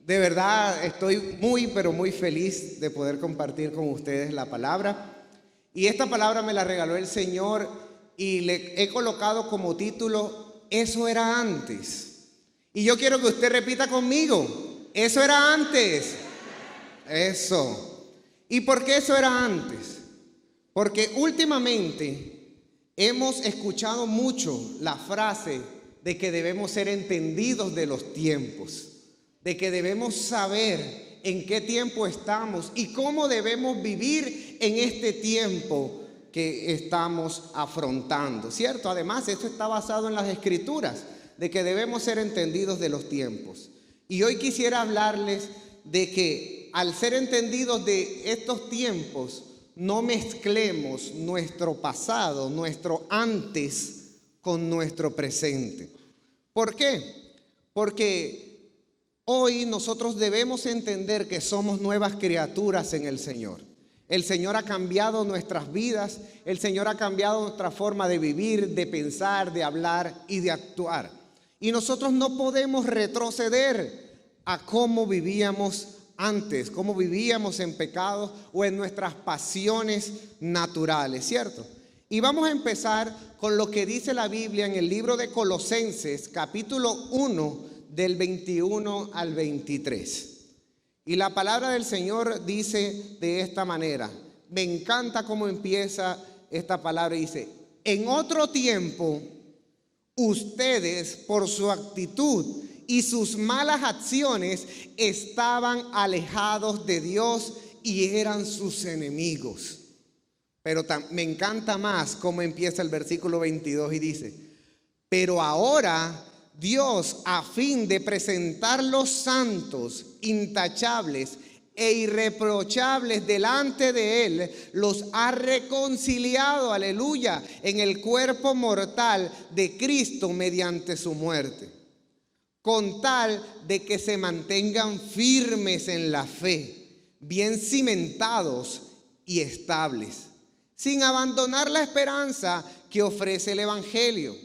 De verdad estoy muy, pero muy feliz de poder compartir con ustedes la palabra. Y esta palabra me la regaló el Señor y le he colocado como título, Eso era antes. Y yo quiero que usted repita conmigo, eso era antes. Eso. ¿Y por qué eso era antes? Porque últimamente hemos escuchado mucho la frase de que debemos ser entendidos de los tiempos, de que debemos saber en qué tiempo estamos y cómo debemos vivir en este tiempo que estamos afrontando, ¿cierto? Además, esto está basado en las Escrituras, de que debemos ser entendidos de los tiempos. Y hoy quisiera hablarles de que al ser entendidos de estos tiempos, no mezclemos nuestro pasado, nuestro antes, con nuestro presente. ¿Por qué? Porque hoy nosotros debemos entender que somos nuevas criaturas en el Señor. El Señor ha cambiado nuestras vidas, el Señor ha cambiado nuestra forma de vivir, de pensar, de hablar y de actuar. Y nosotros no podemos retroceder a cómo vivíamos antes, cómo vivíamos en pecado o en nuestras pasiones naturales, ¿cierto? Y vamos a empezar con lo que dice la Biblia en el libro de Colosenses, capítulo 1, del 21 al 23. Y la palabra del Señor dice de esta manera. Me encanta cómo empieza esta palabra. Dice, en otro tiempo, ustedes por su actitud y sus malas acciones estaban alejados de Dios y eran sus enemigos. Pero me encanta más cómo empieza el versículo 22 y dice, pero ahora Dios, a fin de presentarlos santos, intachables e irreprochables delante de Él, los ha reconciliado, aleluya, en el cuerpo mortal de Cristo mediante su muerte, con tal de que se mantengan firmes en la fe, bien cimentados y estables, sin abandonar la esperanza que ofrece el Evangelio.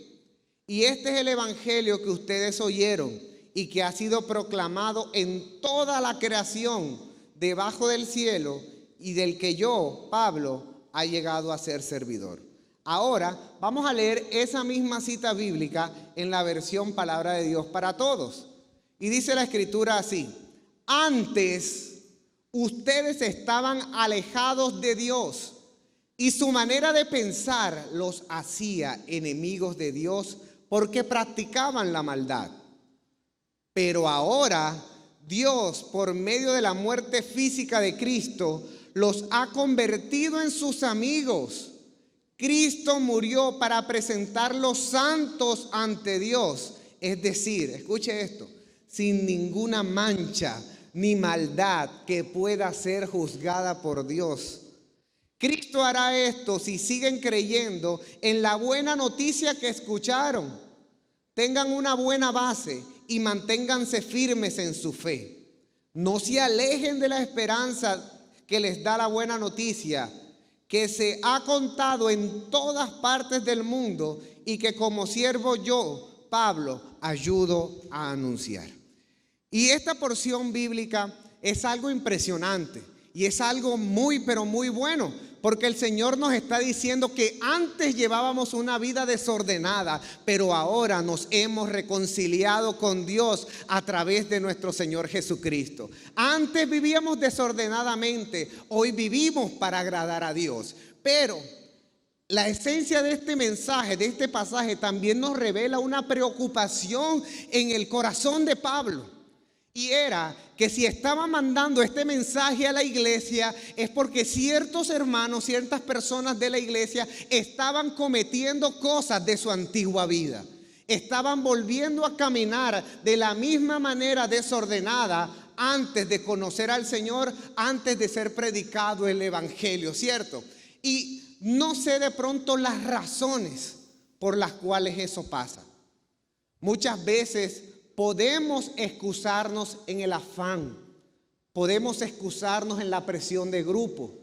Y este es el Evangelio que ustedes oyeron y que ha sido proclamado en toda la creación debajo del cielo y del que yo, Pablo, ha llegado a ser servidor. Ahora vamos a leer esa misma cita bíblica en la versión Palabra de Dios para Todos. Y dice la Escritura así, antes ustedes estaban alejados de Dios y su manera de pensar los hacía enemigos de Dios porque practicaban la maldad. Pero ahora Dios, por medio de la muerte física de Cristo, los ha convertido en sus amigos. Cristo murió para presentarlos santos ante Dios, es decir, escuche esto, sin ninguna mancha ni maldad que pueda ser juzgada por Dios. Cristo hará esto si siguen creyendo en la buena noticia que escucharon. Tengan una buena base y manténganse firmes en su fe. No se alejen de la esperanza que les da la buena noticia, que se ha contado en todas partes del mundo y que como siervo yo, Pablo, ayudo a anunciar. Y esta porción bíblica es algo impresionante y es algo muy, pero muy bueno. Porque el Señor nos está diciendo que antes llevábamos una vida desordenada, pero ahora nos hemos reconciliado con Dios a través de nuestro Señor Jesucristo. Antes vivíamos desordenadamente, hoy vivimos para agradar a Dios. Pero la esencia de este mensaje, de este pasaje, también nos revela una preocupación en el corazón de Pablo. Y era que si estaba mandando este mensaje a la iglesia es porque ciertos hermanos, ciertas personas de la iglesia estaban cometiendo cosas de su antigua vida. Estaban volviendo a caminar de la misma manera desordenada antes de conocer al Señor, antes de ser predicado el Evangelio, ¿cierto? Y no sé de pronto las razones por las cuales eso pasa. Muchas veces podemos excusarnos en el afán, podemos excusarnos en la presión de grupo,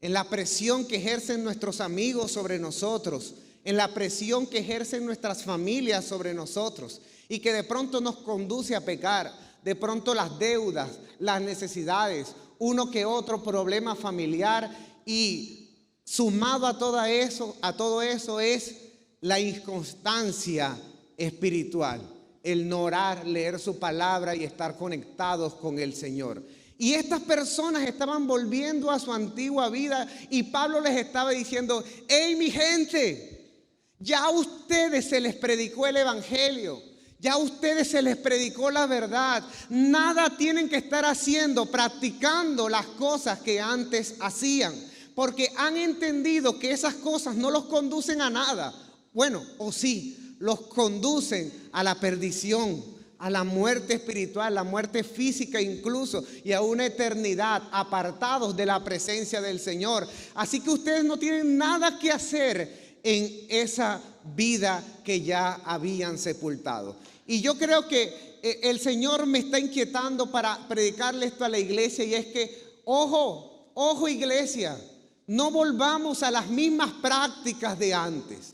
en la presión que ejercen nuestros amigos sobre nosotros, en la presión que ejercen nuestras familias sobre nosotros y que de pronto nos conduce a pecar. de pronto las deudas, las necesidades, uno que otro problema familiar, y sumado a todo eso es la inconstancia espiritual, el no orar, leer su palabra y estar conectados con el Señor. Y estas personas estaban volviendo a su antigua vida y Pablo les estaba diciendo: hey, mi gente, ya a ustedes se les predicó el evangelio, ya a ustedes se les predicó la verdad. Nada tienen que estar haciendo, practicando las cosas que antes hacían, porque han entendido que esas cosas no los conducen a nada. Bueno, o sí, los conducen a la perdición, a la muerte espiritual, la muerte física incluso, y a una eternidad apartados de la presencia del Señor. Así que ustedes no tienen nada que hacer en esa vida que ya habían sepultado. Y yo creo que el Señor me está inquietando para predicarle esto a la iglesia, y es que, ojo iglesia, no volvamos a las mismas prácticas de antes.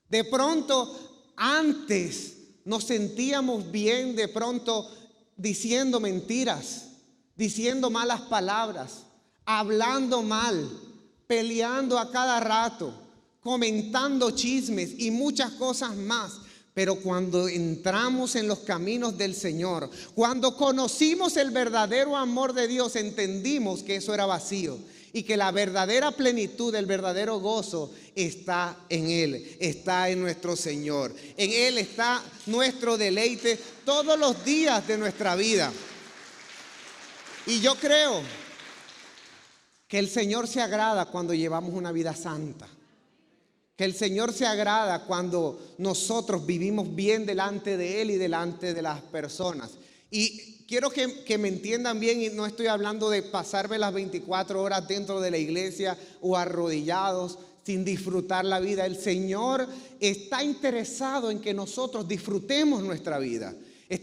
De pronto, antes nos sentíamos bien, de pronto diciendo mentiras, diciendo malas palabras, hablando mal, peleando a cada rato, comentando chismes y muchas cosas más. Pero cuando entramos en los caminos del Señor, cuando conocimos el verdadero amor de Dios, entendimos que eso era vacío y que la verdadera plenitud, el verdadero gozo está en Él, está en nuestro Señor. En Él está nuestro deleite todos los días de nuestra vida. Y yo creo que el Señor se agrada cuando llevamos una vida santa. Que el Señor se agrada cuando nosotros vivimos bien delante de Él y delante de las personas. Y quiero que me entiendan bien, y no estoy hablando de pasarme las 24 horas dentro de la iglesia o arrodillados sin disfrutar la vida. El Señor está interesado en que nosotros disfrutemos nuestra vida. El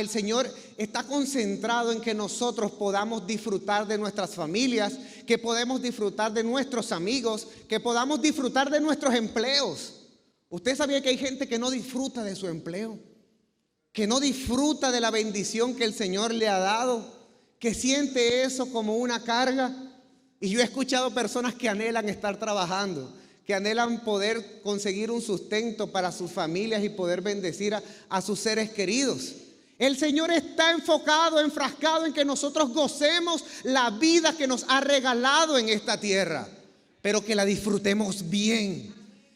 Señor está concentrado en que nosotros podamos disfrutar de nuestras familias, que podamos disfrutar de nuestros amigos, que podamos disfrutar de nuestros empleos. ¿Usted sabía que hay gente que no disfruta de su empleo? Que no disfruta de la bendición que el Señor le ha dado, que siente eso como una carga. Y yo he escuchado personas que anhelan estar trabajando, que anhelan poder conseguir un sustento para sus familias y poder bendecir a sus seres queridos. El Señor está enfrascado en que nosotros gocemos la vida que nos ha regalado en esta tierra, pero que la disfrutemos bien,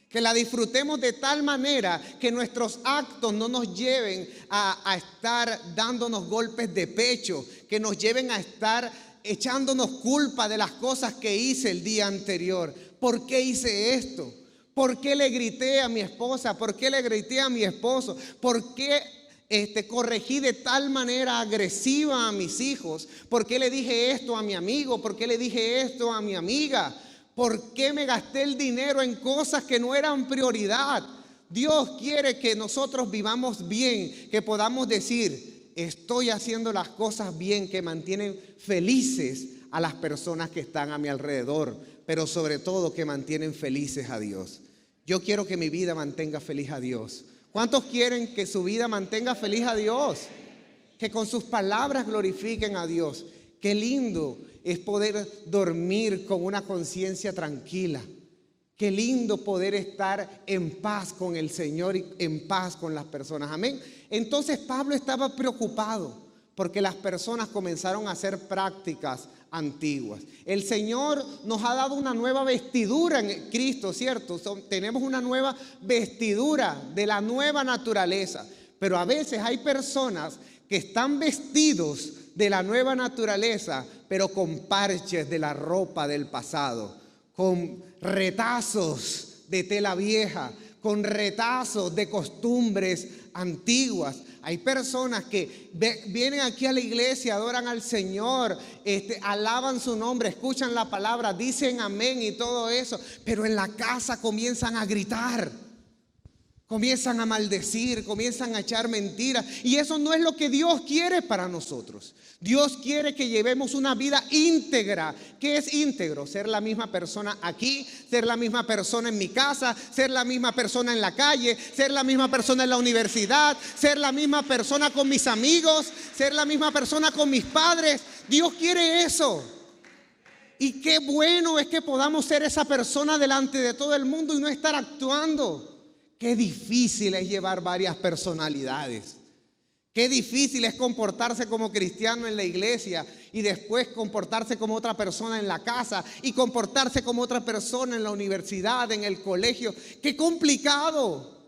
que la disfrutemos de tal manera que nuestros actos no nos lleven a estar dándonos golpes de pecho, que nos lleven a estar echándonos culpa de las cosas que hice el día anterior. ¿Por qué hice esto? ¿Por qué le grité a mi esposa? ¿Por qué le grité a mi esposo? ¿Por qué corregí de tal manera agresiva a mis hijos? ¿Por qué le dije esto a mi amigo? ¿Por qué le dije esto a mi amiga? ¿Por qué me gasté el dinero en cosas que no eran prioridad? Dios quiere que nosotros vivamos bien, que podamos decir: estoy haciendo las cosas bien, que mantienen felices a las personas que están a mi alrededor, pero sobre todo que mantienen felices a Dios. Yo quiero que mi vida mantenga feliz a Dios. ¿Cuántos quieren que su vida mantenga feliz a Dios? Que con sus palabras glorifiquen a Dios. Qué lindo es poder dormir con una conciencia tranquila. Qué lindo poder estar en paz con el Señor y en paz con las personas. Amén. Entonces Pablo estaba preocupado porque las personas comenzaron a hacer prácticas antiguas. El Señor nos ha dado una nueva vestidura en Cristo, ¿cierto? Tenemos una nueva vestidura de la nueva naturaleza. Pero a veces hay personas que están vestidos de la nueva naturaleza, pero con parches de la ropa del pasado, con retazos de tela vieja, con retazos de costumbres antiguas. Hay personas que vienen aquí a la iglesia, adoran al Señor, alaban su nombre, escuchan la palabra, dicen amén y todo eso, pero en la casa comienzan a gritar, comienzan a maldecir, comienzan a echar mentiras. Y eso no es lo que Dios quiere para nosotros. Dios quiere que llevemos una vida íntegra. ¿Qué es íntegro? Ser la misma persona aquí, ser la misma persona en mi casa, ser la misma persona en la calle, ser la misma persona en la universidad, ser la misma persona con mis amigos, ser la misma persona con mis padres. Dios quiere eso. Y qué bueno es que podamos ser esa persona delante de todo el mundo y no estar actuando. Qué difícil es llevar varias personalidades. Qué difícil es comportarse como cristiano en la iglesia y después comportarse como otra persona en la casa y comportarse como otra persona en la universidad, en el colegio. Qué complicado.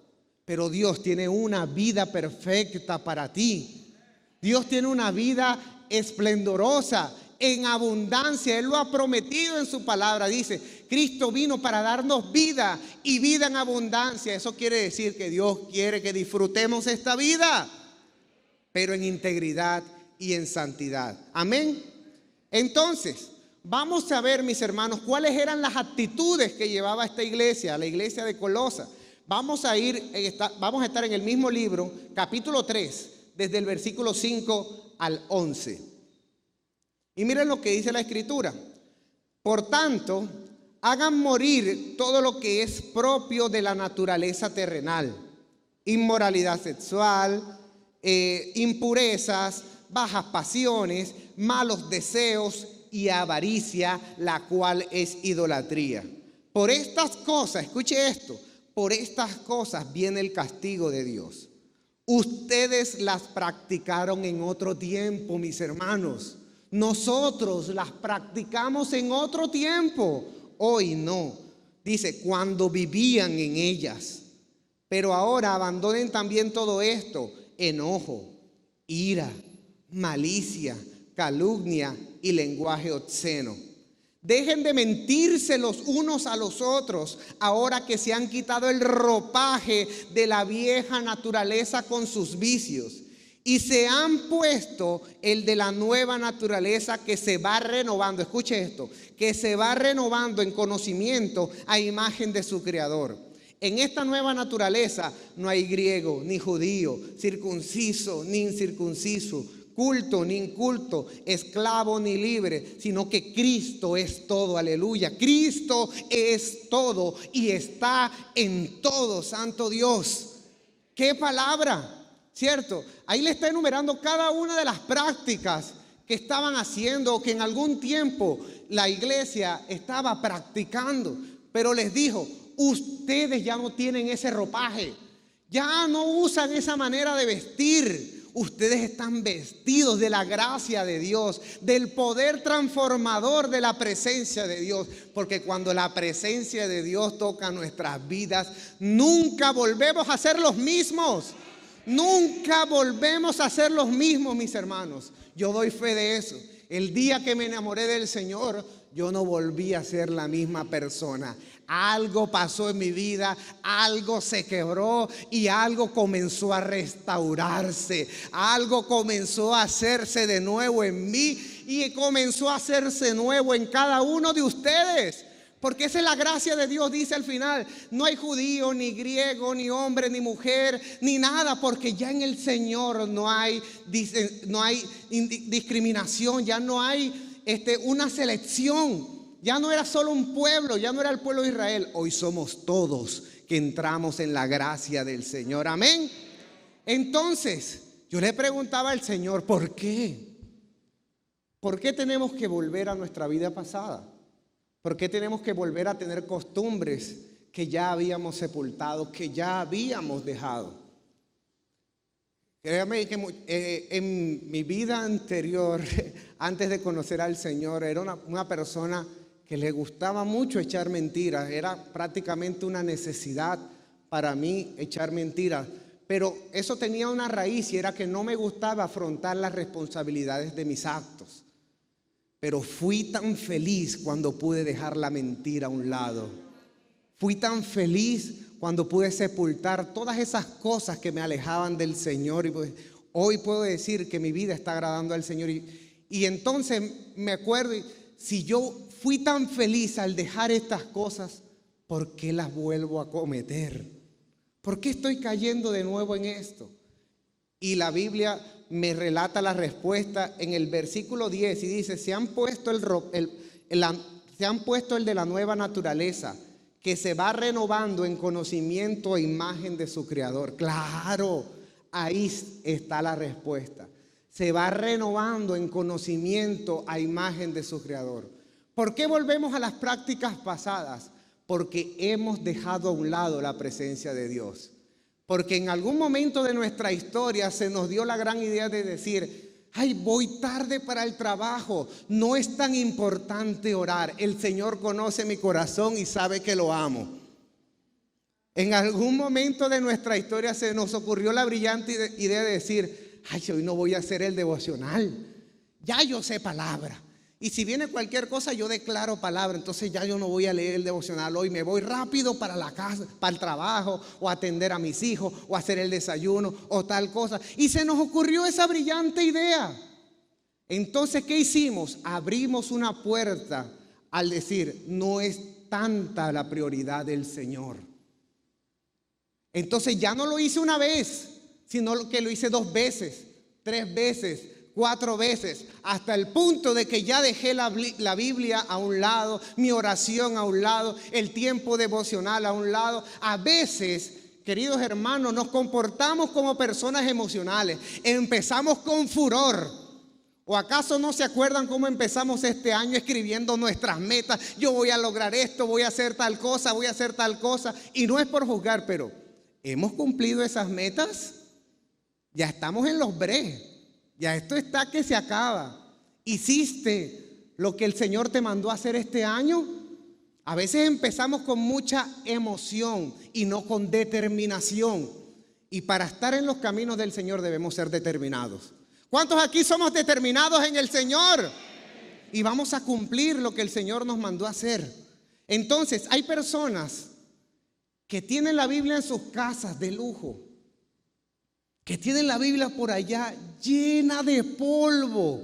Pero Dios tiene una vida perfecta para ti. Dios tiene una vida esplendorosa, en abundancia. Él lo ha prometido en su palabra. Dice, Cristo vino para darnos vida y vida en abundancia. Eso quiere decir que Dios quiere que disfrutemos esta vida, pero en integridad y en santidad. Amén. Entonces, vamos a ver, mis hermanos, cuáles eran las actitudes que llevaba esta iglesia, la iglesia de Colosa. Vamos a estar en el mismo libro, capítulo 3, desde el versículo 5 al 11. Y miren lo que dice la Escritura. Por tanto, hagan morir todo lo que es propio de la naturaleza terrenal: inmoralidad sexual, impurezas, bajas pasiones, malos deseos y avaricia, la cual es idolatría. Por estas cosas, escuche esto, por estas cosas viene el castigo de Dios. Ustedes las practicaron en otro tiempo, mis hermanos. Nosotros las practicamos en otro tiempo, hoy no. Dice, cuando vivían en ellas. Pero ahora abandonen también todo esto: enojo, ira, malicia, calumnia y lenguaje obsceno. Dejen de mentirse los unos a los otros, ahora que se han quitado el ropaje de la vieja naturaleza con sus vicios, y se han puesto el de la nueva naturaleza, que se va renovando. Escuche esto, que se va renovando en conocimiento a imagen de su Creador. En esta nueva naturaleza no hay griego ni judío, circunciso ni incircunciso, culto ni inculto, esclavo ni libre, sino que Cristo es todo. Aleluya. Cristo es todo y está en todo. Santo Dios. ¡Qué palabra! ¿Cierto? Ahí le está enumerando cada una de las prácticas que estaban haciendo o que en algún tiempo la iglesia estaba practicando. Pero les dijo, ustedes ya no tienen ese ropaje, ya no usan esa manera de vestir. Ustedes están vestidos de la gracia de Dios, del poder transformador de la presencia de Dios. Porque cuando la presencia de Dios toca nuestras vidas, nunca volvemos a ser los mismos. Nunca volvemos a ser los mismos, mis hermanos. Yo doy fe de eso. El día que me enamoré del Señor, yo no volví a ser la misma persona. Algo pasó en mi vida, algo se quebró y algo comenzó a restaurarse. Algo comenzó a hacerse de nuevo en mí y comenzó a hacerse nuevo en cada uno de ustedes. Porque esa es la gracia de Dios. Dice al final, no hay judío, ni griego, ni hombre, ni mujer, ni nada, porque ya en el Señor no hay discriminación, ya no hay una selección. Ya no era solo un pueblo, ya no era el pueblo de Israel. Hoy somos todos que entramos en la gracia del Señor. Amén. Entonces, yo le preguntaba al Señor, ¿por qué? ¿Por qué tenemos que volver a nuestra vida pasada? ¿Por qué tenemos que volver a tener costumbres que ya habíamos sepultado, que ya habíamos dejado? Créame que en mi vida anterior, antes de conocer al Señor, era una persona que le gustaba mucho echar mentiras. Era prácticamente una necesidad para mí echar mentiras. Pero eso tenía una raíz y era que no me gustaba afrontar las responsabilidades de mis actos. Pero fui tan feliz cuando pude dejar la mentira a un lado. Fui tan feliz cuando pude sepultar todas esas cosas que me alejaban del Señor. Y pues, hoy puedo decir que mi vida está agradando al Señor. Y entonces me acuerdo, si yo fui tan feliz al dejar estas cosas, ¿por qué las vuelvo a cometer? ¿Por qué estoy cayendo de nuevo en esto? Y la Biblia me relata la respuesta en el versículo 10 y dice: se han puesto el de la nueva naturaleza, que se va renovando en conocimiento e imagen de su Creador. Claro, ahí está la respuesta. Se va renovando en conocimiento a imagen de su Creador. ¿Por qué volvemos a las prácticas pasadas? Porque hemos dejado a un lado la presencia de Dios. Porque en algún momento de nuestra historia se nos dio la gran idea de decir: ay, voy tarde para el trabajo, no es tan importante orar, el Señor conoce mi corazón y sabe que lo amo. En algún momento de nuestra historia se nos ocurrió la brillante idea de decir: ay, hoy no voy a hacer el devocional, ya yo sé palabra. Y si viene cualquier cosa, yo declaro palabra. Entonces ya yo no voy a leer el devocional hoy. Me voy rápido para la casa, para el trabajo, o atender a mis hijos, o hacer el desayuno, o tal cosa. Y se nos ocurrió esa brillante idea. Entonces, ¿qué hicimos? Abrimos una puerta al decir: no es tanta la prioridad del Señor. Entonces ya no lo hice una vez, sino que lo hice 2 veces, 3 veces, 4 veces, hasta el punto de que ya dejé la Biblia a un lado, mi oración a un lado, el tiempo devocional a un lado. A veces, queridos hermanos, nos comportamos como personas emocionales. Empezamos con furor. ¿O acaso no se acuerdan cómo empezamos este año escribiendo nuestras metas? Yo voy a lograr esto, voy a hacer tal cosa, voy a hacer tal cosa. Y no es por juzgar, pero ¿hemos cumplido esas metas? Ya estamos en los breves. Ya esto está que se acaba. ¿Hiciste lo que el Señor te mandó a hacer este año? A veces empezamos con mucha emoción y no con determinación. Y para estar en los caminos del Señor debemos ser determinados. ¿Cuántos aquí somos determinados en el Señor? Y vamos a cumplir lo que el Señor nos mandó a hacer. Entonces, hay personas que tienen la Biblia en sus casas de lujo, que tienen la Biblia por allá llena de polvo,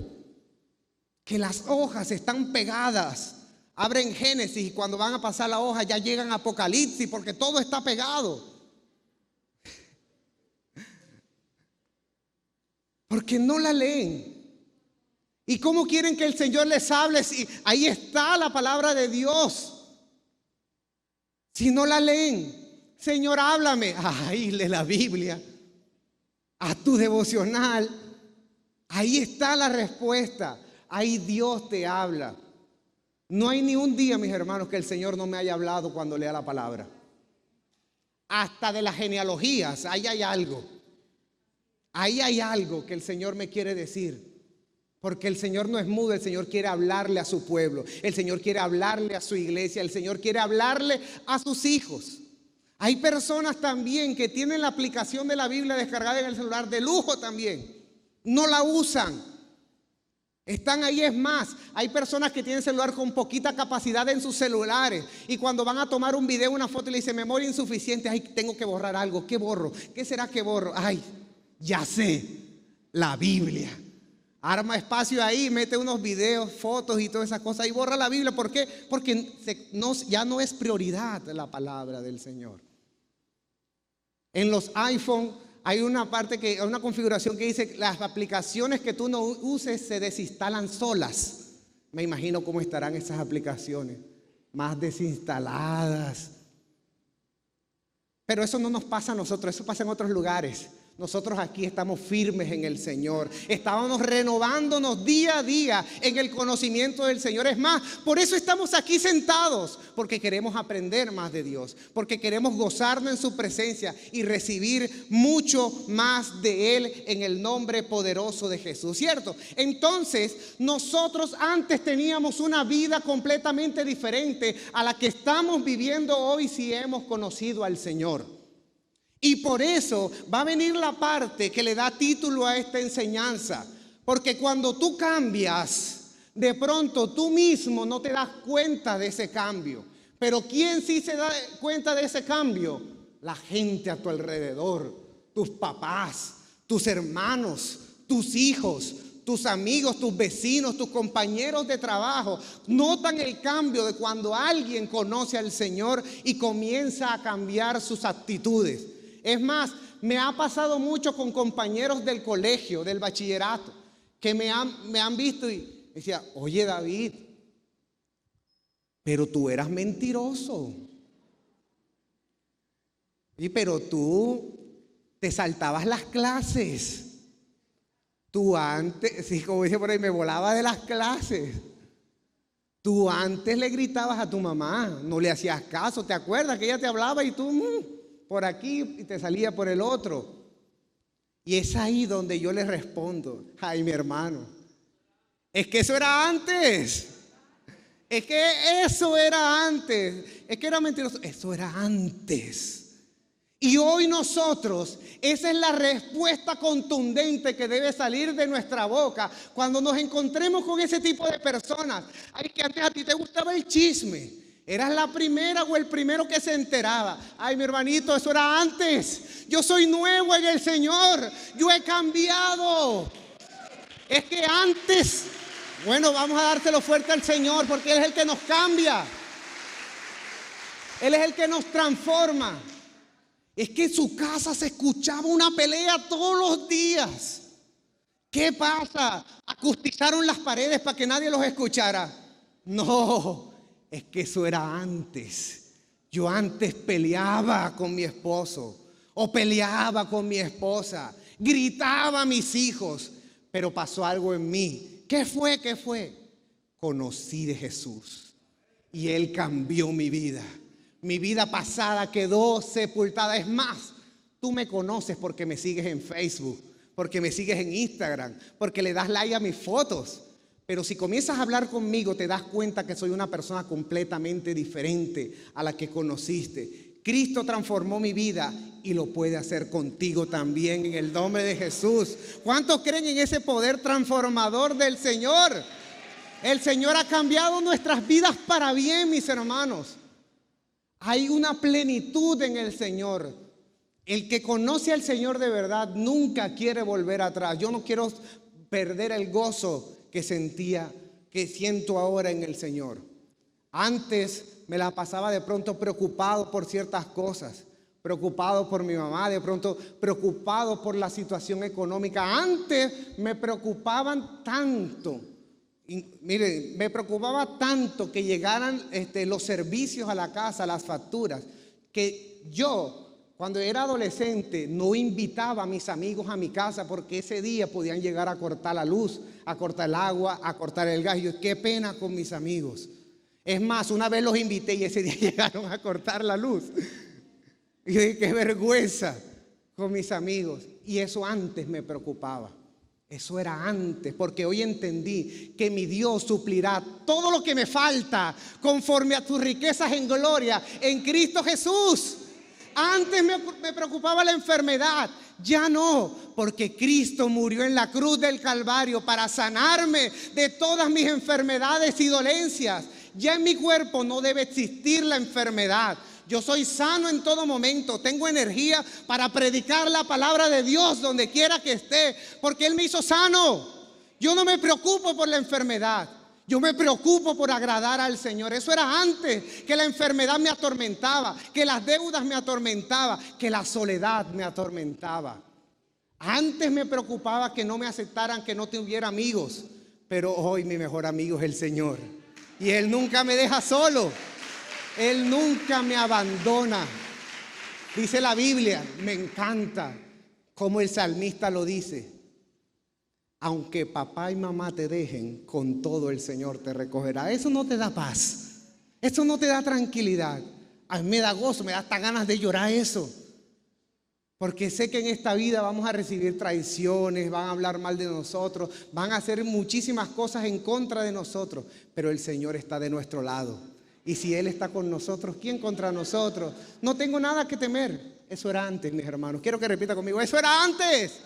que las hojas están pegadas. Abren Génesis y cuando van a pasar la hoja ya llegan a Apocalipsis, porque todo está pegado. Porque no la leen. ¿Y cómo quieren que el Señor les hable si ahí está la palabra de Dios? Si no la leen: Señor, háblame. Ay, lee la Biblia. A tu devocional, ahí está la respuesta. Ahí Dios te habla. No hay ni un día, mis hermanos, que el Señor no me haya hablado cuando lea la palabra. Hasta de las genealogías, ahí hay algo. Ahí hay algo que el Señor me quiere decir. Porque el Señor no es mudo, el Señor quiere hablarle a su pueblo. El Señor quiere hablarle a su iglesia. El Señor quiere hablarle a sus hijos. Hay personas también que tienen la aplicación de la Biblia descargada en el celular de lujo también. No la usan. Están ahí. Es más, hay personas que tienen celular con poquita capacidad en sus celulares. Y cuando van a tomar un video, una foto, y le dicen: memoria insuficiente. Ay, tengo que borrar algo. ¿Qué borro? ¿Qué será que borro? Ay, ya sé. La Biblia. Arma espacio ahí, mete unos videos, fotos y todas esas cosas y borra la Biblia. ¿Por qué? Porque ya no es prioridad la palabra del Señor. En los iPhone hay una configuración que dice: las aplicaciones que tú no uses se desinstalan solas. Me imagino cómo estarán esas aplicaciones, más desinstaladas. Pero eso no nos pasa a nosotros, eso pasa en otros lugares. Nosotros aquí estamos firmes en el Señor. Estábamos renovándonos día a día en el conocimiento del Señor. Es más, por eso estamos aquí sentados, porque queremos aprender más de Dios, porque queremos gozarnos en su presencia y recibir mucho más de Él en el nombre poderoso de Jesús, ¿cierto? Entonces, nosotros antes teníamos una vida completamente diferente a la que estamos viviendo hoy si hemos conocido al Señor. Y por eso va a venir la parte que le da título a esta enseñanza. Porque cuando tú cambias, de pronto tú mismo no te das cuenta de ese cambio. Pero ¿quién sí se da cuenta de ese cambio? La gente a tu alrededor, tus papás, tus hermanos, tus hijos, tus amigos, tus vecinos, tus compañeros de trabajo. Notan el cambio de cuando alguien conoce al Señor y comienza a cambiar sus actitudes. Es más, me ha pasado mucho con compañeros del colegio, del bachillerato, que me han visto y decía, oye David, pero tú eras mentiroso. Y pero tú te saltabas las clases. Tú antes, sí, como dice por ahí, me volaba de las clases. Tú antes le gritabas a tu mamá, no le hacías caso. ¿Te acuerdas que ella te hablaba y tú por aquí y te salía por el otro? Y es ahí donde yo le respondo, ay, mi hermano, es que eso era antes. Es que eso era antes. Es que era mentiroso. Eso era antes. Y hoy nosotros, esa es la respuesta contundente que debe salir de nuestra boca cuando nos encontremos con ese tipo de personas. Ay, que antes a ti te gustaba el chisme. Eras la primera o el primero que se enteraba. Ay, mi hermanito, eso era antes. Yo soy nuevo en el Señor. Yo he cambiado. Es que antes, bueno, vamos a dárselo fuerte al Señor porque Él es el que nos cambia. Él es el que nos transforma. Es que en su casa se escuchaba una pelea todos los días. ¿Qué pasa? ¿Acustizaron las paredes para que nadie los escuchara? No, es que eso era antes. Yo antes peleaba con mi esposo o peleaba con mi esposa, gritaba a mis hijos, pero pasó algo en mí. ¿Qué fue? ¿Qué fue? Conocí de Jesús y Él cambió mi vida. Mi vida pasada quedó sepultada. Es más, tú me conoces porque me sigues en Facebook, porque me sigues en Instagram, porque le das like a mis fotos. Pero si comienzas a hablar conmigo, te das cuenta que soy una persona completamente diferente a la que conociste. Cristo transformó mi vida y lo puede hacer contigo también en el nombre de Jesús. ¿Cuántos creen en ese poder transformador del Señor? El Señor ha cambiado nuestras vidas para bien, mis hermanos. Hay una plenitud en el Señor. El que conoce al Señor de verdad nunca quiere volver atrás. Yo no quiero perder el gozo que siento ahora en el Señor. Antes me la pasaba de pronto preocupado por ciertas cosas, preocupado por mi mamá, de pronto preocupado por la situación económica. Antes me preocupaban tanto. Y, miren, me preocupaba tanto que llegaran los servicios a la casa, las facturas, que yo, cuando era adolescente, no invitaba a mis amigos a mi casa porque ese día podían llegar a cortar la luz, a cortar el agua, a cortar el gas. Yo, qué pena con mis amigos. Es más, una vez los invité y ese día llegaron a cortar la luz. Y yo dije, qué vergüenza con mis amigos. Y eso antes me preocupaba. Eso era antes, porque hoy entendí que mi Dios suplirá todo lo que me falta conforme a tus riquezas en gloria en Cristo Jesús. Antes me preocupaba la enfermedad, ya no, porque Cristo murió en la cruz del Calvario para sanarme de todas mis enfermedades y dolencias. Ya en mi cuerpo no debe existir la enfermedad. Yo soy sano en todo momento, tengo energía para predicar la palabra de Dios donde quiera que esté, porque Él me hizo sano. Yo no me preocupo por la enfermedad, yo me preocupo por agradar al Señor. Eso era antes, que la enfermedad me atormentaba, que las deudas me atormentaban, que la soledad me atormentaba. Antes me preocupaba que no me aceptaran, que no tuviera amigos, pero hoy mi mejor amigo es el Señor y Él nunca me deja solo. Él nunca me abandona. Dice la Biblia, me encanta como el salmista lo dice. Aunque papá y mamá te dejen, con todo el Señor te recogerá. Eso no te da paz. Eso no te da tranquilidad. A mí me da gozo, me da hasta ganas de llorar eso. Porque sé que en esta vida vamos a recibir traiciones, van a hablar mal de nosotros, van a hacer muchísimas cosas en contra de nosotros. Pero el Señor está de nuestro lado. Y si Él está con nosotros, ¿quién contra nosotros? No tengo nada que temer. Eso era antes, mis hermanos. Quiero que repita conmigo. Eso era antes.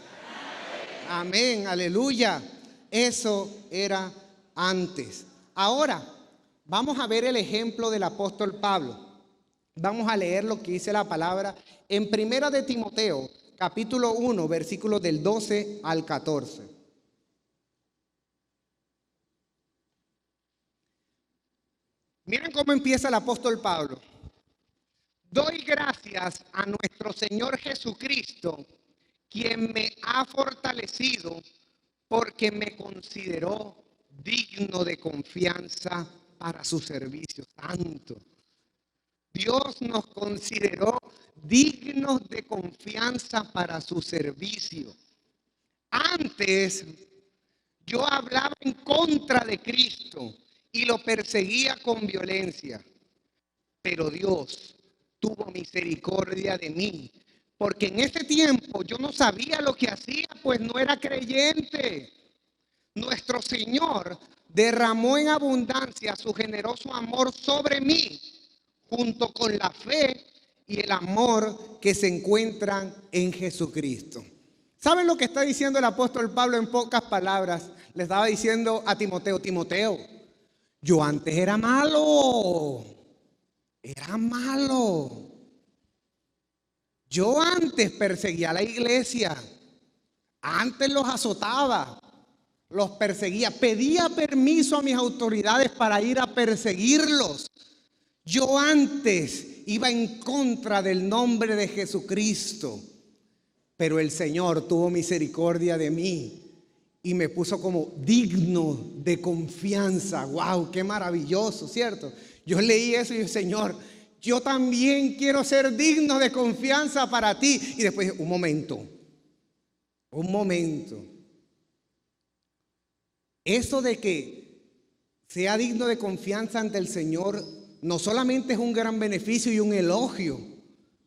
Amén, aleluya. Eso era antes. Ahora, vamos a ver el ejemplo del apóstol Pablo. Vamos a leer lo que dice la palabra en Primera de Timoteo, capítulo 1, versículos del 12 al 14. Miren cómo empieza el apóstol Pablo. Doy gracias a nuestro Señor Jesucristo, quien me ha fortalecido porque me consideró digno de confianza para su servicio santo. Dios nos consideró dignos de confianza para su servicio. Antes yo hablaba en contra de Cristo y lo perseguía con violencia, pero Dios tuvo misericordia de mí, porque en ese tiempo yo no sabía lo que hacía, pues no era creyente. Nuestro Señor derramó en abundancia su generoso amor sobre mí, junto con la fe y el amor que se encuentran en Jesucristo. ¿Saben lo que está diciendo el apóstol Pablo en pocas palabras? Le estaba diciendo a Timoteo: Timoteo, yo antes era malo. Yo antes perseguía a la iglesia. Antes los azotaba, los perseguía, pedía permiso a mis autoridades para ir a perseguirlos. Yo antes iba en contra del nombre de Jesucristo, pero el Señor tuvo misericordia de mí y me puso como digno de confianza. ¡Wow! ¡Qué maravilloso!, ¿cierto? Yo leí eso y dije: Señor, yo también quiero ser digno de confianza para ti. Y después dije: un momento. Eso de que sea digno de confianza ante el Señor no solamente es un gran beneficio y un elogio,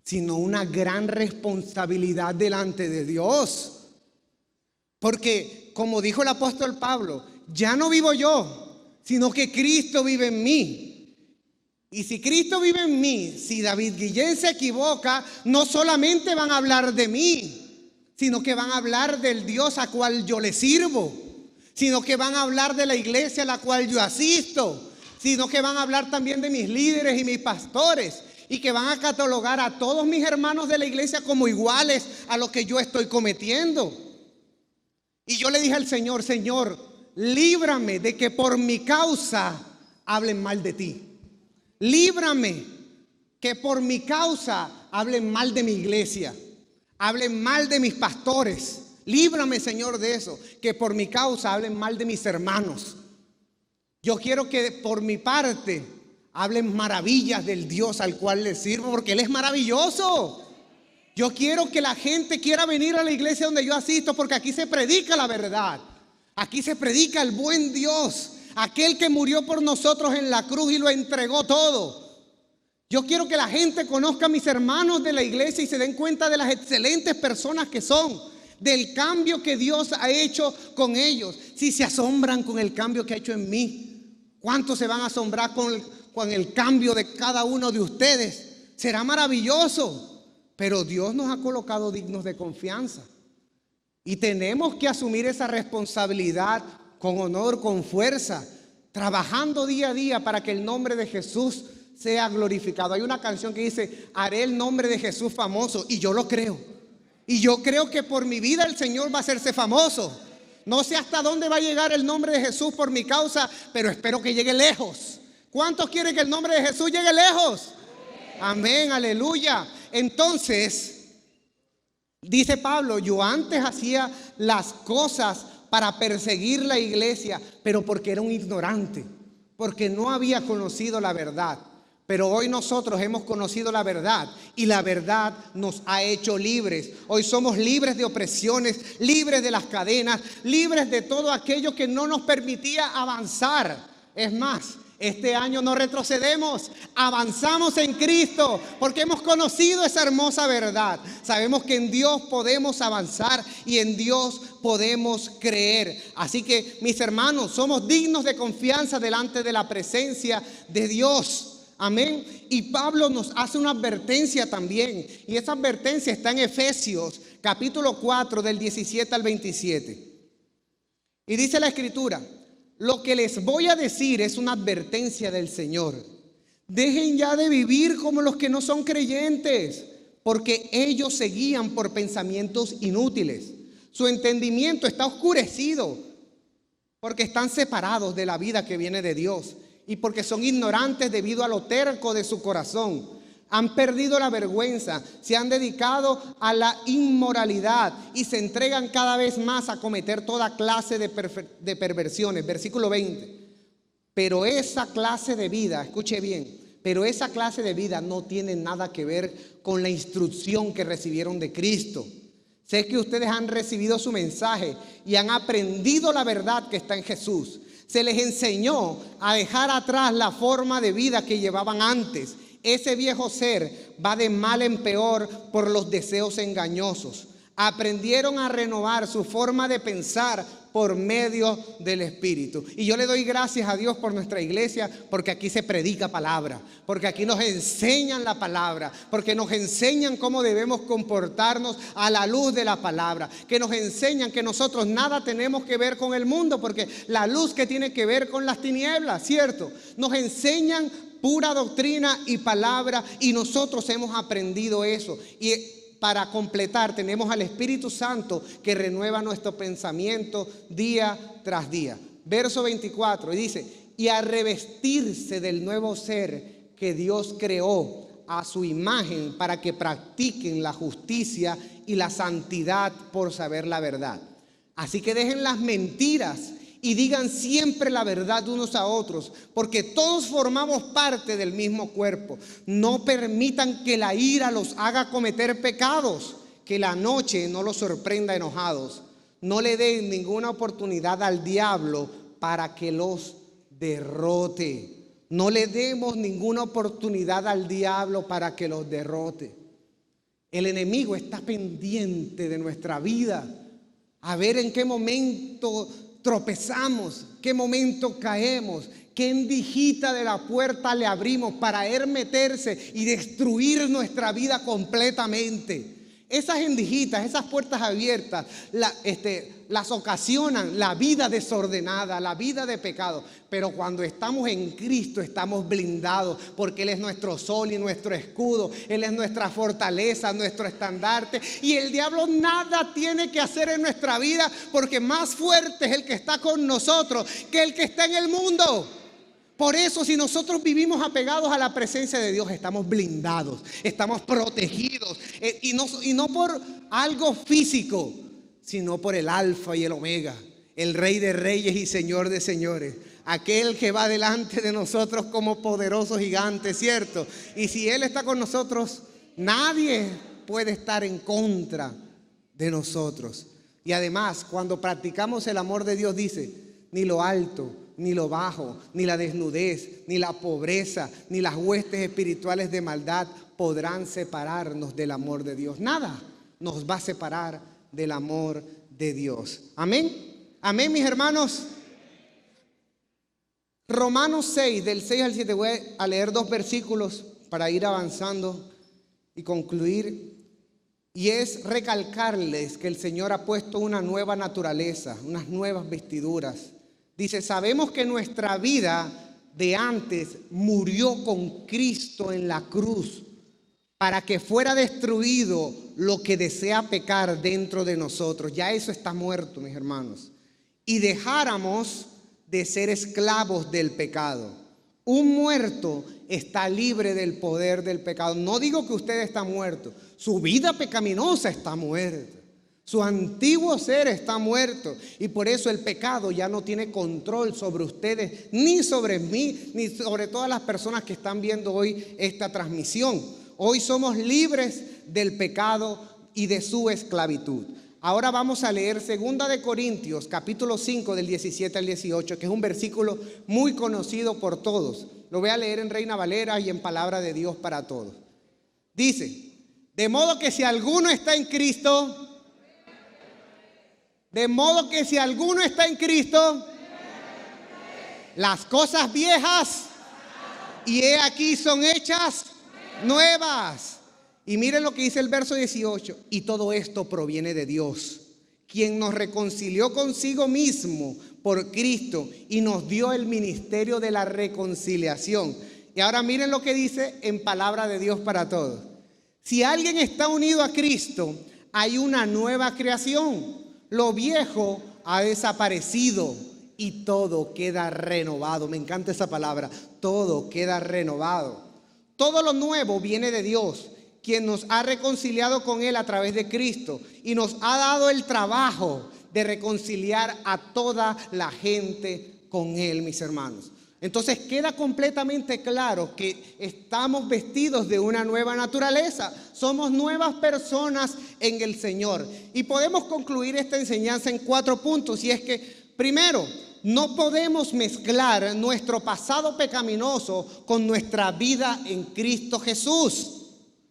sino una gran responsabilidad delante de Dios. Porque, como dijo el apóstol Pablo, ya no vivo yo, sino que Cristo vive en mí. Y si Cristo vive en mí, si David Guillén se equivoca, no solamente van a hablar de mí, sino que van a hablar del Dios a cual yo le sirvo, sino que van a hablar de la iglesia a la cual yo asisto, sino que van a hablar también de mis líderes y mis pastores, y que van a catalogar a todos mis hermanos de la iglesia como iguales a lo que yo estoy cometiendo. Y yo le dije al Señor: Señor, líbrame de que por mi causa hablen mal de ti. Líbrame que por mi causa hablen mal de mi iglesia, hablen mal de mis pastores. Líbrame, Señor, de eso, que por mi causa hablen mal de mis hermanos. Yo quiero que por mi parte hablen maravillas del Dios al cual le sirvo, porque Él es maravilloso. Yo quiero que la gente quiera venir a la iglesia donde yo asisto, porque aquí se predica la verdad. Aquí se predica el buen Dios, aquel que murió por nosotros en la cruz y lo entregó todo. Yo quiero que la gente conozca a mis hermanos de la iglesia y se den cuenta de las excelentes personas que son, del cambio que Dios ha hecho con ellos. Si se asombran con el cambio que ha hecho en mí, ¿cuántos se van a asombrar con el cambio de cada uno de ustedes? Será maravilloso. Pero Dios nos ha colocado dignos de confianza y tenemos que asumir esa responsabilidad con honor, con fuerza, trabajando día a día para que el nombre de Jesús sea glorificado. Hay una canción que dice: haré el nombre de Jesús famoso, y yo lo creo. Y yo creo que por mi vida el Señor va a hacerse famoso. No sé hasta dónde va a llegar el nombre de Jesús por mi causa, pero espero que llegue lejos. ¿Cuántos quieren que el nombre de Jesús llegue lejos? Amén, aleluya. Entonces, dice Pablo: yo antes hacía las cosas para perseguir la iglesia, pero porque era un ignorante, porque no había conocido la verdad. Pero hoy nosotros hemos conocido la verdad y la verdad nos ha hecho libres. Hoy somos libres de opresiones, libres de las cadenas, libres de todo aquello que no nos permitía avanzar. Es más, este año no retrocedemos, avanzamos en Cristo porque hemos conocido esa hermosa verdad. Sabemos que en Dios podemos avanzar y en Dios podemos creer. Así que, mis hermanos, somos dignos de confianza delante de la presencia de Dios. Amén. Y Pablo nos hace una advertencia también, y esa advertencia está en Efesios capítulo 4 del 17 al 27. Y dice la escritura: lo que les voy a decir es una advertencia del Señor. Dejen ya de vivir como los que no son creyentes, porque ellos se guían por pensamientos inútiles. Su entendimiento está oscurecido porque están separados de la vida que viene de Dios y porque son ignorantes debido a lo terco de su corazón. Han perdido la vergüenza, se han dedicado a la inmoralidad y se entregan cada vez más a cometer toda clase de perversiones. Versículo 20. Pero esa clase de vida, escuche bien, pero esa clase de vida no tiene nada que ver con la instrucción que recibieron de Cristo. Sé que ustedes han recibido su mensaje y han aprendido la verdad que está en Jesús. Se les enseñó a dejar atrás la forma de vida que llevaban antes. Ese viejo ser va de mal en peor por los deseos engañosos. Aprendieron a renovar su forma de pensar por medio del Espíritu. Y yo le doy gracias a Dios por nuestra iglesia, porque aquí se predica palabra, porque aquí nos enseñan la palabra, porque nos enseñan cómo debemos comportarnos a la luz de la palabra, que nos enseñan que nosotros nada tenemos que ver con el mundo, porque la luz que tiene que ver con las tinieblas, ¿cierto? Nos enseñan pura doctrina y palabra, y nosotros hemos aprendido eso. Y para completar, tenemos al Espíritu Santo que renueva nuestro pensamiento día tras día. Verso 24, y dice: y a revestirse del nuevo ser que Dios creó a su imagen, para que practiquen la justicia y la santidad por saber la verdad. Así que dejen las mentiras y digan siempre la verdad unos a otros, porque todos formamos parte del mismo cuerpo. No permitan que la ira los haga cometer pecados, que la noche no los sorprenda enojados. No le den ninguna oportunidad al diablo para que los derrote. No le demos ninguna oportunidad al diablo para que los derrote. El enemigo está pendiente de nuestra vida, a ver en qué momento tropezamos, qué momento caemos, qué endijita de la puerta le abrimos para él meterse y destruir nuestra vida completamente. Esas endijitas, esas puertas abiertas, las ocasionan la vida desordenada, la vida de pecado. Pero cuando estamos en Cristo estamos blindados, porque Él es nuestro sol y nuestro escudo. Él es nuestra fortaleza, nuestro estandarte. Y el diablo nada tiene que hacer en nuestra vida, porque más fuerte es el que está con nosotros que el que está en el mundo. Por eso, si nosotros vivimos apegados a la presencia de Dios, estamos blindados, estamos protegidos, y no por algo físico, sino por el Alfa y el Omega, el Rey de Reyes y Señor de Señores, aquel que va delante de nosotros como poderoso gigante, ¿cierto? Y si Él está con nosotros, nadie puede estar en contra de nosotros. Y además, cuando practicamos el amor de Dios, dice: ni lo alto, ni lo bajo, ni la desnudez, ni la pobreza, ni las huestes espirituales de maldad podrán separarnos del amor de Dios. Nada nos va a separar del amor de Dios. Amén. Amén, mis hermanos. Romanos 6, del 6 al 7. Voy a leer 2 versículos para ir avanzando y concluir. Y es recalcarles que el Señor ha puesto una nueva naturaleza, unas nuevas vestiduras. Dice: sabemos que nuestra vida de antes murió con Cristo en la cruz, para que fuera destruido lo que desea pecar dentro de nosotros. Ya eso está muerto, mis hermanos. Y dejáramos de ser esclavos del pecado. Un muerto está libre del poder del pecado. No digo que usted está muerto. Su vida pecaminosa está muerta. Su antiguo ser está muerto, y por eso el pecado ya no tiene control sobre ustedes, ni sobre mí, ni sobre todas las personas que están viendo hoy esta transmisión. Hoy somos libres del pecado y de su esclavitud. Ahora vamos a leer 2 de Corintios, capítulo 5, del 17 al 18, que es un versículo muy conocido por todos. Lo voy a leer en Reina Valera y en Palabra de Dios para todos. Dice: de modo que si alguno está en Cristo... De modo que si alguno está en Cristo, las cosas viejas, y he aquí, son hechas nuevas. Y miren lo que dice el verso 18. Y todo esto proviene de Dios, quien nos reconcilió consigo mismo por Cristo y nos dio el ministerio de la reconciliación. Y ahora miren lo que dice en Palabra de Dios para todos. Si alguien está unido a Cristo, hay una nueva creación. Lo viejo ha desaparecido y todo queda renovado. Me encanta esa palabra, todo queda renovado. Todo lo nuevo viene de Dios, quien nos ha reconciliado con Él a través de Cristo y nos ha dado el trabajo de reconciliar a toda la gente con Él, mis hermanos. Entonces queda completamente claro que estamos vestidos de una nueva naturaleza. Somos nuevas personas en el Señor. Y podemos concluir esta enseñanza en 4 puntos. Y es que, primero, no podemos mezclar nuestro pasado pecaminoso con nuestra vida en Cristo Jesús.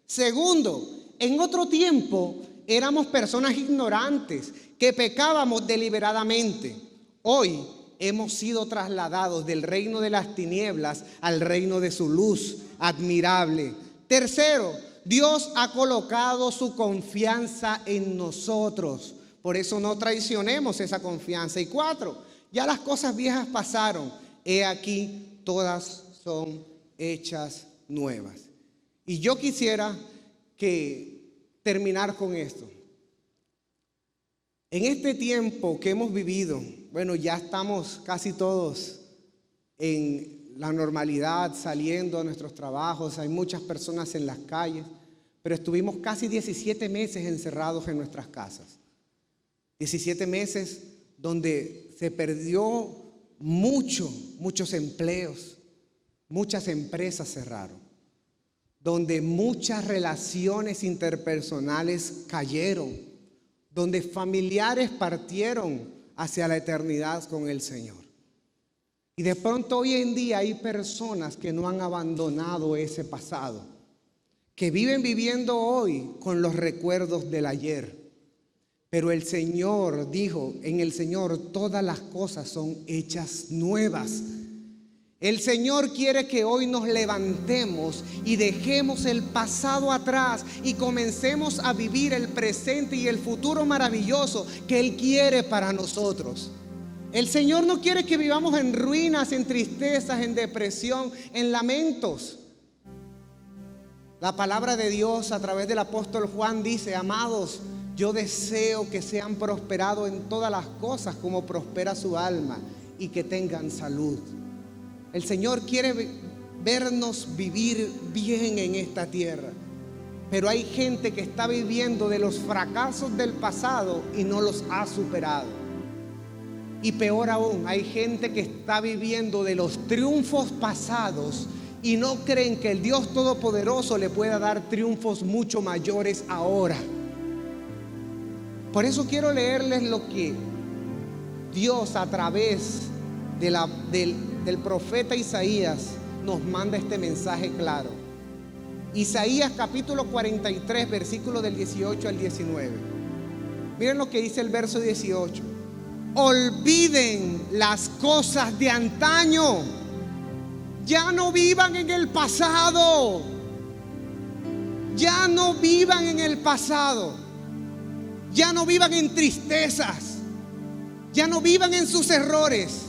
Segundo, en otro tiempo éramos personas ignorantes que pecábamos deliberadamente. Hoy hemos sido trasladados del reino de las tinieblas al reino de su luz admirable. Tercero, Dios ha colocado su confianza en nosotros. Por eso no traicionemos esa confianza. Y 4, ya las cosas viejas pasaron. He aquí, todas son hechas nuevas. Y yo quisiera terminar con esto. En este tiempo que hemos vivido, bueno, ya estamos casi todos en la normalidad, saliendo a nuestros trabajos. Hay muchas personas en las calles, pero estuvimos casi 17 meses encerrados en nuestras casas. 17 meses donde se perdió muchos empleos, muchas empresas cerraron, donde muchas relaciones interpersonales cayeron, donde familiares partieron hacia la eternidad con el Señor. Y de pronto hoy en día hay personas que no han abandonado ese pasado, que viven viviendo hoy con los recuerdos del ayer. Pero el Señor dijo, en el Señor todas las cosas son hechas nuevas. El Señor quiere que hoy nos levantemos y dejemos el pasado atrás y comencemos a vivir el presente y el futuro maravilloso que Él quiere para nosotros. El Señor no quiere que vivamos en ruinas, en tristezas, en depresión, en lamentos. La palabra de Dios a través del apóstol Juan dice: amados, yo deseo que sean prosperados en todas las cosas como prospera su alma y que tengan salud. El Señor quiere vernos vivir bien en esta tierra, pero hay gente que está viviendo de los fracasos del pasado y no los ha superado. Y peor aún, hay gente que está viviendo de los triunfos pasados y no creen que el Dios Todopoderoso le pueda dar triunfos mucho mayores ahora. Por eso quiero leerles lo que Dios a través del profeta Isaías nos manda este mensaje claro. Isaías capítulo 43, versículos del 18 al 19. Miren lo que dice el verso 18. Olviden las cosas de antaño. Ya no vivan en el pasado. Ya no vivan en el pasado. Ya no vivan en tristezas. Ya no vivan en sus errores.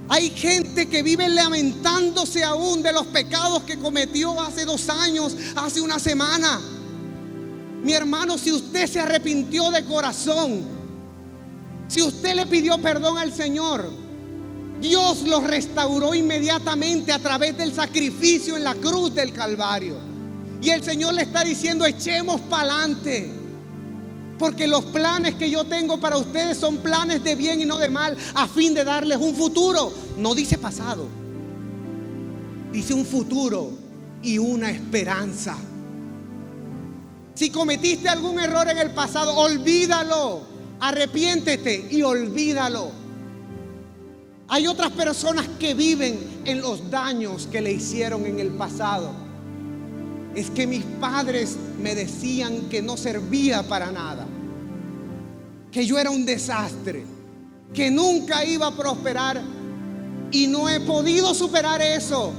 Hay gente que vive lamentándose aún de los pecados que cometió hace 2 años, hace una semana. Mi hermano, si usted se arrepintió de corazón, si usted le pidió perdón al Señor, Dios lo restauró inmediatamente a través del sacrificio en la cruz del Calvario. Y el Señor le está diciendo: echemos para adelante, porque los planes que yo tengo para ustedes son planes de bien y no de mal, a fin de darles un futuro. No dice pasado, dice un futuro y una esperanza. Si cometiste algún error en el pasado, olvídalo, arrepiéntete y olvídalo. Hay otras personas que viven en los daños que le hicieron en el pasado. Es que mis padres me decían que no servía para nada, que yo era un desastre, que nunca iba a prosperar y no he podido superar eso.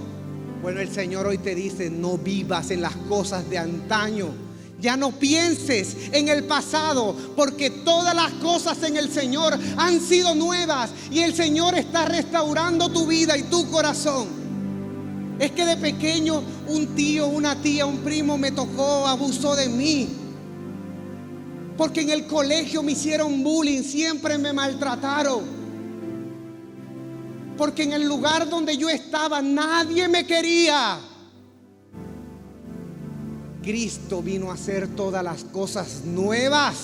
Bueno, el Señor hoy te dice: no vivas en las cosas de antaño. Ya no pienses en el pasado, porque todas las cosas en el Señor han sido nuevas y el Señor está restaurando tu vida y tu corazón. Es que de pequeño un tío, una tía, un primo me tocó, abusó de mí, porque en el colegio me hicieron bullying, siempre me maltrataron, porque en el lugar donde yo estaba nadie me quería. Cristo vino a hacer todas las cosas nuevas.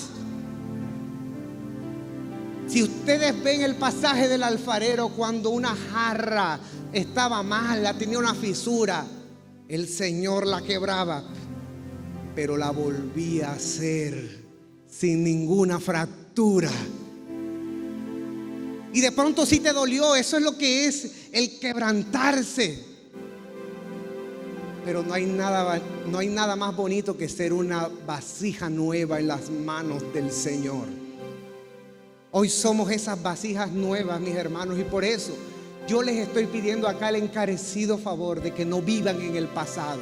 Si ustedes ven el pasaje del alfarero, cuando una jarra estaba mala, tenía una fisura, el Señor la quebraba, pero la volvía a hacer sin ninguna fractura. Y de pronto sí te dolió. Eso es lo que es el quebrantarse. Pero no hay nada más bonito que ser una vasija nueva en las manos del Señor. Hoy somos esas vasijas nuevas, mis hermanos, y por eso yo les estoy pidiendo acá el encarecido favor de que no vivan en el pasado.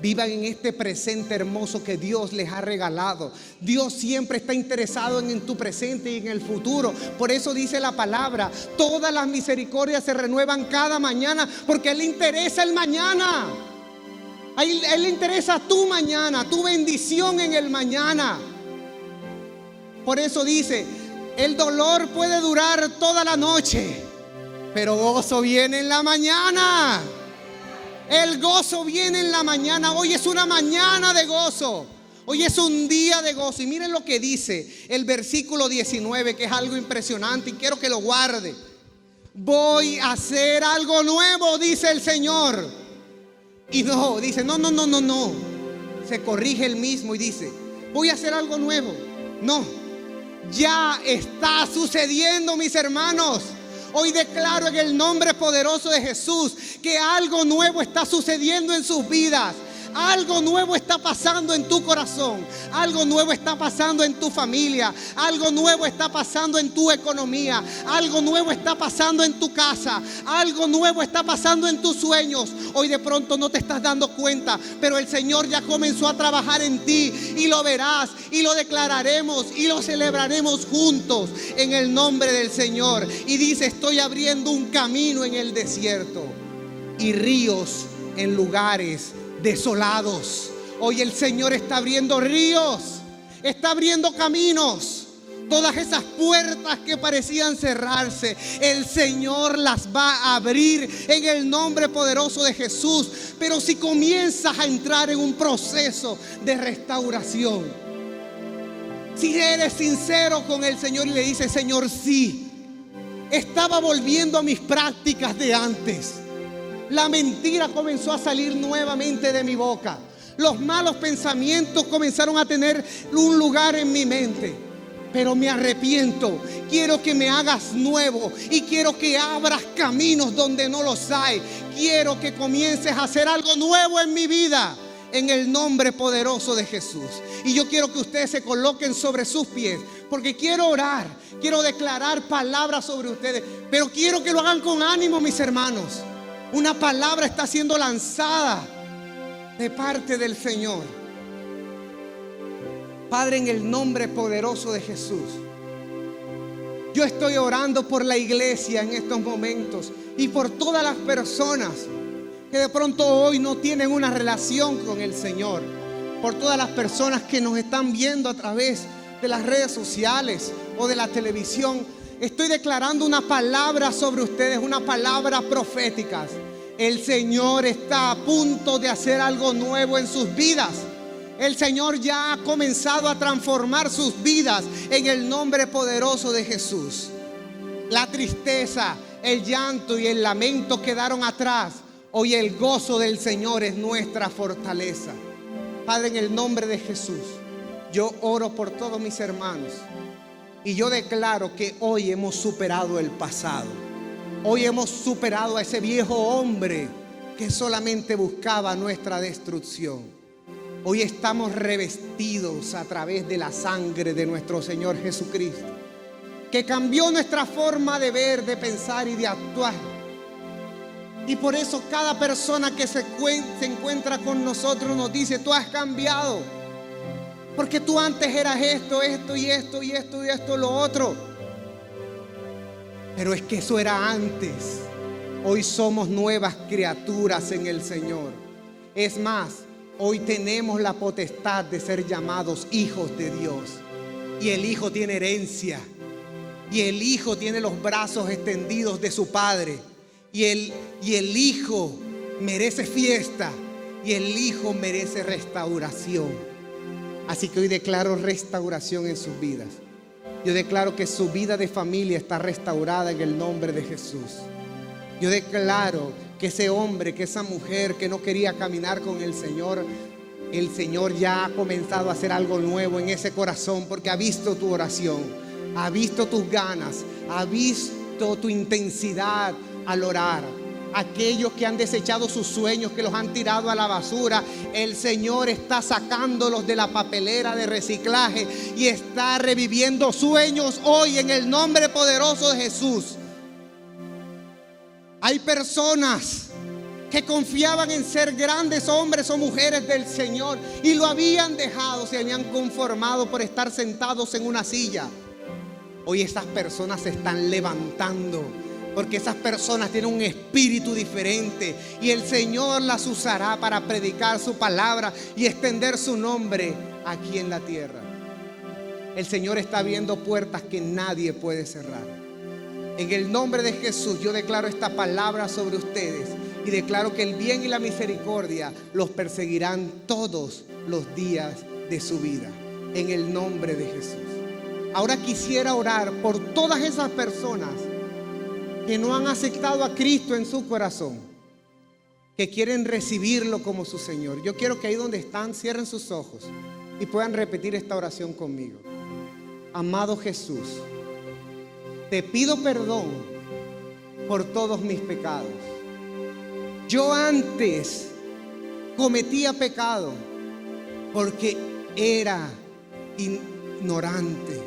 Vivan en este presente hermoso que Dios les ha regalado. Dios siempre está interesado en tu presente y en el futuro. Por eso dice la palabra: todas las misericordias se renuevan cada mañana, porque a Él le interesa el mañana. A Él le interesa tu mañana, tu bendición en el mañana. Por eso dice: el dolor puede durar toda la noche, pero gozo viene en la mañana. El gozo viene en la mañana. Hoy es una mañana de gozo. Hoy es un día de gozo. Y miren lo que dice el versículo 19, que es algo impresionante y quiero que lo guarde. Voy a hacer algo nuevo, dice el Señor. Y no, dice, no. Se corrige él mismo y dice: voy a hacer algo nuevo. No, ya está sucediendo, mis hermanos. Hoy declaro en el nombre poderoso de Jesús que algo nuevo está sucediendo en sus vidas. Algo nuevo está pasando en tu corazón. Algo nuevo está pasando en tu familia. Algo nuevo está pasando en tu economía. Algo nuevo está pasando en tu casa. Algo nuevo está pasando en tus sueños. Hoy de pronto no te estás dando cuenta, pero el Señor ya comenzó a trabajar en ti, y lo verás, y lo declararemos, y lo celebraremos juntos en el nombre del Señor. Y dice: estoy abriendo un camino en el desierto y ríos en lugares desolados. Hoy el Señor está abriendo ríos, está abriendo caminos. Todas esas puertas que parecían cerrarse, el Señor las va a abrir en el nombre poderoso de Jesús. Pero si comienzas a entrar en un proceso de restauración, si eres sincero con el Señor y le dices: Señor, sí, estaba volviendo a mis prácticas de antes. La mentira comenzó a salir nuevamente de mi boca. Los malos pensamientos comenzaron a tener un lugar en mi mente. Pero me arrepiento. Quiero que me hagas nuevo y quiero que abras caminos donde no los hay. Quiero que comiences a hacer algo nuevo en mi vida, en el nombre poderoso de Jesús. Y yo quiero que ustedes se coloquen sobre sus pies, porque quiero orar, quiero declarar palabras sobre ustedes, pero quiero que lo hagan con ánimo, mis hermanos. Una palabra está siendo lanzada de parte del Señor. Padre, en el nombre poderoso de Jesús, yo estoy orando por la iglesia en estos momentos y por todas las personas que de pronto hoy no tienen una relación con el Señor. Por todas las personas que nos están viendo a través de las redes sociales o de la televisión. Estoy declarando una palabra sobre ustedes, una palabra profética. El Señor está a punto de hacer algo nuevo en sus vidas. El Señor ya ha comenzado a transformar sus vidas en el nombre poderoso de Jesús. La tristeza, el llanto y el lamento quedaron atrás. Hoy el gozo del Señor es nuestra fortaleza. Padre, en el nombre de Jesús, yo oro por todos mis hermanos. Y yo declaro que hoy hemos superado el pasado. Hoy hemos superado a ese viejo hombre que solamente buscaba nuestra destrucción. Hoy estamos revestidos a través de la sangre de nuestro Señor Jesucristo, que cambió nuestra forma de ver, de pensar y de actuar. Y por eso cada persona que se encuentra con nosotros nos dice: tú has cambiado. Porque tú antes eras esto y lo otro. Pero es que eso era antes. Hoy somos nuevas criaturas en el Señor. Es más, hoy tenemos la potestad de ser llamados hijos de Dios. Y el hijo tiene herencia. Y el hijo tiene los brazos extendidos de su padre. Y el hijo merece fiesta. y el Hijo merece restauración. Así que hoy declaro restauración en sus vidas. Yo declaro que su vida de familia está restaurada en el nombre de Jesús. Yo declaro que ese hombre, que esa mujer que no quería caminar con el Señor ya ha comenzado a hacer algo nuevo en ese corazón, porque ha visto tu oración, ha visto tus ganas, ha visto tu intensidad al orar. Aquellos que han desechado sus sueños, que los han tirado a la basura, el Señor está sacándolos de la papelera de reciclaje y está reviviendo sueños hoy en el nombre poderoso de Jesús. Hay personas que confiaban en ser grandes hombres o mujeres del Señor y lo habían dejado, se habían conformado por estar sentados en una silla. Hoy esas personas se están levantando, porque esas personas tienen un espíritu diferente y el Señor las usará para predicar su palabra y extender su nombre aquí en la tierra. El Señor está abriendo puertas que nadie puede cerrar. En el nombre de Jesús yo declaro esta palabra sobre ustedes y declaro que el bien y la misericordia los perseguirán todos los días de su vida. En el nombre de Jesús. Ahora quisiera orar por todas esas personas que no han aceptado a Cristo en su corazón, que quieren recibirlo como su Señor. Yo quiero que ahí donde están cierren sus ojos y puedan repetir esta oración conmigo. Amado Jesús, te pido perdón por todos mis pecados. Yo antes cometía pecado porque era ignorante,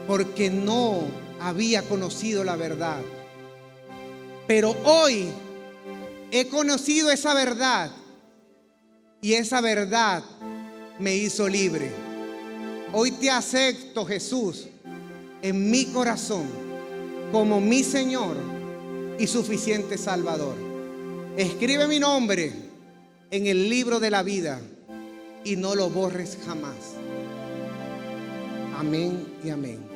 porque no había conocido la verdad. Pero hoy he conocido esa verdad y esa verdad me hizo libre. Hoy te acepto, Jesús, en mi corazón como mi Señor y suficiente Salvador. Escribe mi nombre en el libro de la vida y no lo borres jamás. Amén y amén.